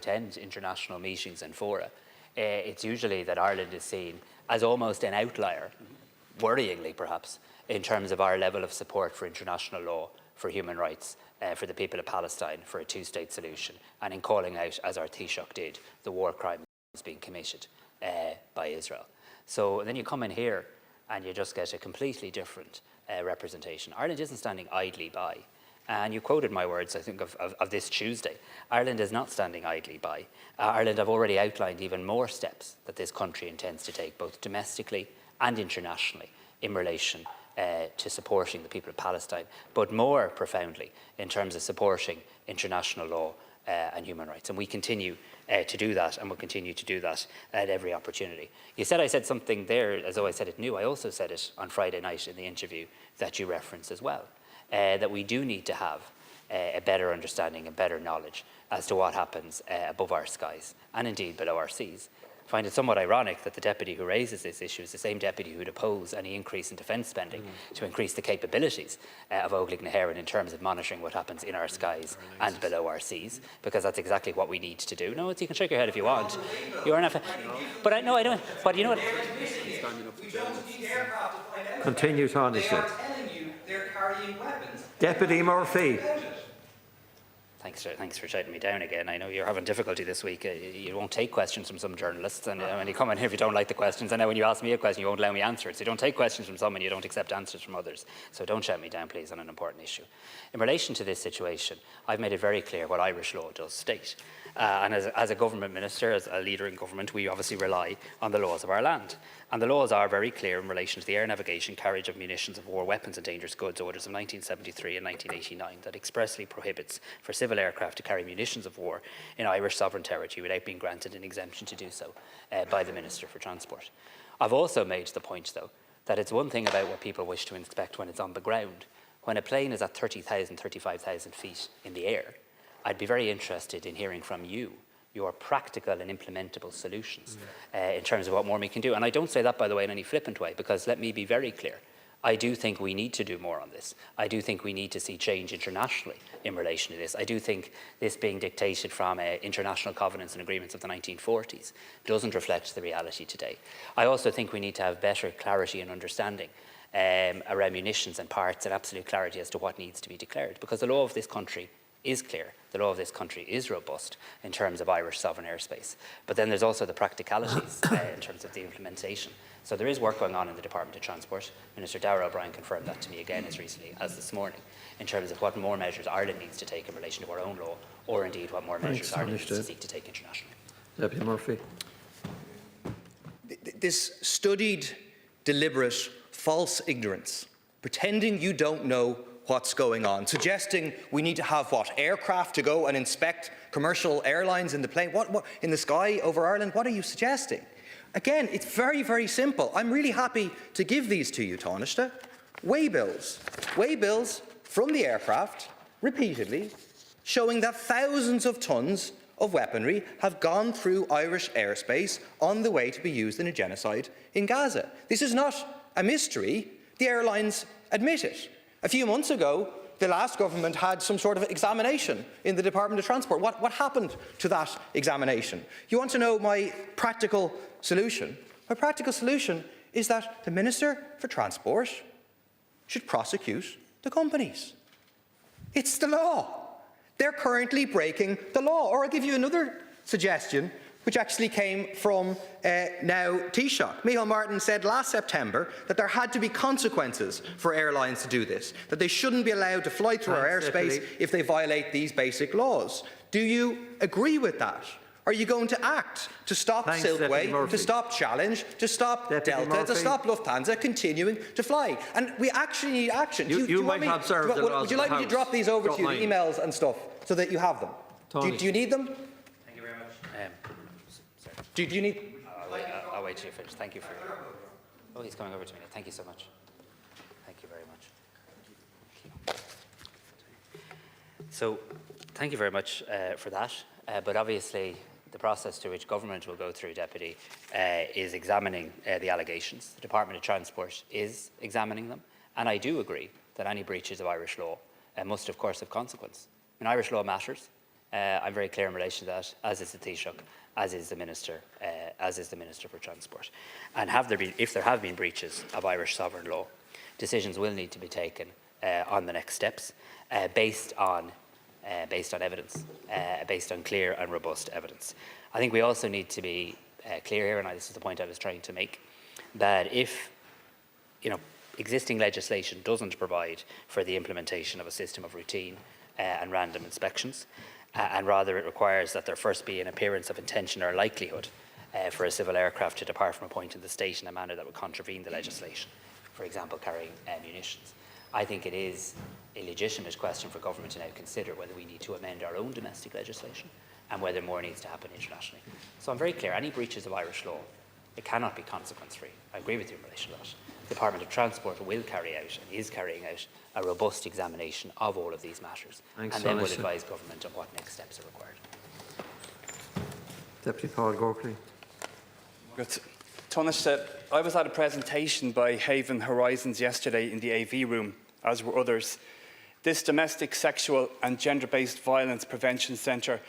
attend international meetings and fora, it's usually that Ireland is seen as almost an outlier, worryingly perhaps, in terms of our level of support for international law, for human rights, for the people of Palestine, for a two-state solution, and in calling out, as our Taoiseach did, the war crimes being committed by Israel. So then you come in here and you just get a completely different representation. Ireland isn't standing idly by. And you quoted my words, I think, of this Tuesday. Ireland is not standing idly by. Ireland have already outlined even more steps that this country intends to take, both domestically and internationally, in relation to supporting the people of Palestine, but more profoundly in terms of supporting international law and human rights. And we continue to do that, and will continue to do that at every opportunity. You said I said something there as though I said it new. I also said it on Friday night in the interview that you referenced as well. That we do need to have a better understanding and better knowledge as to what happens above our skies and indeed below our seas. I find it somewhat ironic that the deputy who raises this issue is the same deputy who would oppose any increase in defence spending to increase the capabilities of Óglaigh na HÉireann in terms of monitoring what happens in our skies and below our seas, because that's exactly what we need to do. No, you can shake your head if you want. You are not. But I don't. But you know what? Continue, Tánaiste. They're carrying weapons. Deputy Murphy. Thanks for shouting me down again. I know you're having difficulty this week. You won't take questions from some journalists, and when you come in here, if you don't like the questions, and now when you ask me a question, you won't allow me to answer it. So you don't take questions from some, and you don't accept answers from others. So don't shout me down, please, on an important issue. In relation to this situation, I've made it very clear what Irish law does state. And as a government minister, as a leader in government, we obviously rely on the laws of our land. And the laws are very clear in relation to the air navigation, carriage of munitions of war, weapons and dangerous goods orders of 1973 and 1989 that expressly prohibits for civil aircraft to carry munitions of war in Irish sovereign territory without being granted an exemption to do so by the Minister for Transport. I've also made the point, though, that it's one thing about what people wish to inspect when it's on the ground. When a plane is at 30,000, 35,000 feet in the air, I'd be very interested in hearing from you your practical and implementable solutions in terms of what more we can do. And I don't say that, by the way, in any flippant way, because let me be very clear. I do think we need to do more on this. I do think we need to see change internationally in relation to this. I do think this being dictated from international covenants and agreements of the 1940s doesn't reflect the reality today. I also think we need to have better clarity and understanding around munitions and parts, and absolute clarity as to what needs to be declared, because the law of this country is clear. The law of this country is robust in terms of Irish sovereign airspace. But then there's also the practicalities in terms of the implementation. So there is work going on in the Department of Transport. Minister Darragh O'Brien confirmed that to me again as recently as this morning, in terms of what more measures Ireland needs to take in relation to our own law, or indeed what more measures Ireland needs to seek to take internationally. Deputy Murphy. This studied, deliberate, false ignorance, pretending you don't know what's going on, suggesting we need to have aircraft to go and inspect commercial airlines in the plane, what in the sky over Ireland. What are you suggesting? Again, it's very, very simple. I'm really happy to give these to you, Tánaiste. Waybills from the aircraft, repeatedly, showing that thousands of tons of weaponry have gone through Irish airspace on the way to be used in a genocide in Gaza. This is not a mystery. The airlines admit it. A few months ago, the last government had some sort of examination in the Department of Transport. What happened to that examination? You want to know my practical solution? My practical solution is that the Minister for Transport should prosecute the companies. It's the law. They're currently breaking the law. Or I'll give you another suggestion, which actually came from now Taoiseach. Micheál Martin said last September that there had to be consequences for airlines to do this, that they shouldn't be allowed to fly through our airspace if they violate these basic laws. Do you agree with that? Are you going to act to stop Silkway, to stop Challenge, to stop Delta, to stop Lufthansa continuing to fly? And we actually need action. Would you like me to drop these over to you, the emails and stuff, so that you have them? Do you need them? Thank you very much. Do you need? I'll wait till you finish. Thank you for. Oh, he's coming over to me. Thank you so much. Thank you very much. So, thank you very much for that. But obviously, the process to which government will go through, Deputy, is examining the allegations. The Department of Transport is examining them, and I do agree that any breaches of Irish law must, of course, have consequence. I mean, Irish law matters. I'm very clear in relation to that, as is the Taoiseach, as is the Minister for Transport. And if there have been breaches of Irish sovereign law, decisions will need to be taken on the next steps based on evidence, based on clear and robust evidence. I think we also need to be clear here, and this is the point I was trying to make, that if existing legislation doesn't provide for the implementation of a system of routine and random inspections, and rather it requires that there first be an appearance of intention or likelihood for a civil aircraft to depart from a point in the state in a manner that would contravene the legislation, for example, carrying munitions. I think it is a legitimate question for government to now consider whether we need to amend our own domestic legislation and whether more needs to happen internationally. So I'm very clear, any breaches of Irish law, it cannot be consequence-free. I agree with you in relation to that. The Department of Transport will carry out and is carrying out a robust examination of all of these matters. Thanks, and then will Tánaiste. advise government on what next steps are required. Deputy Paul Gorkley. Good. Tánaiste, I was at a presentation by Haven Horizons yesterday in the AV room, as were others. This domestic, sexual and gender-based violence prevention centre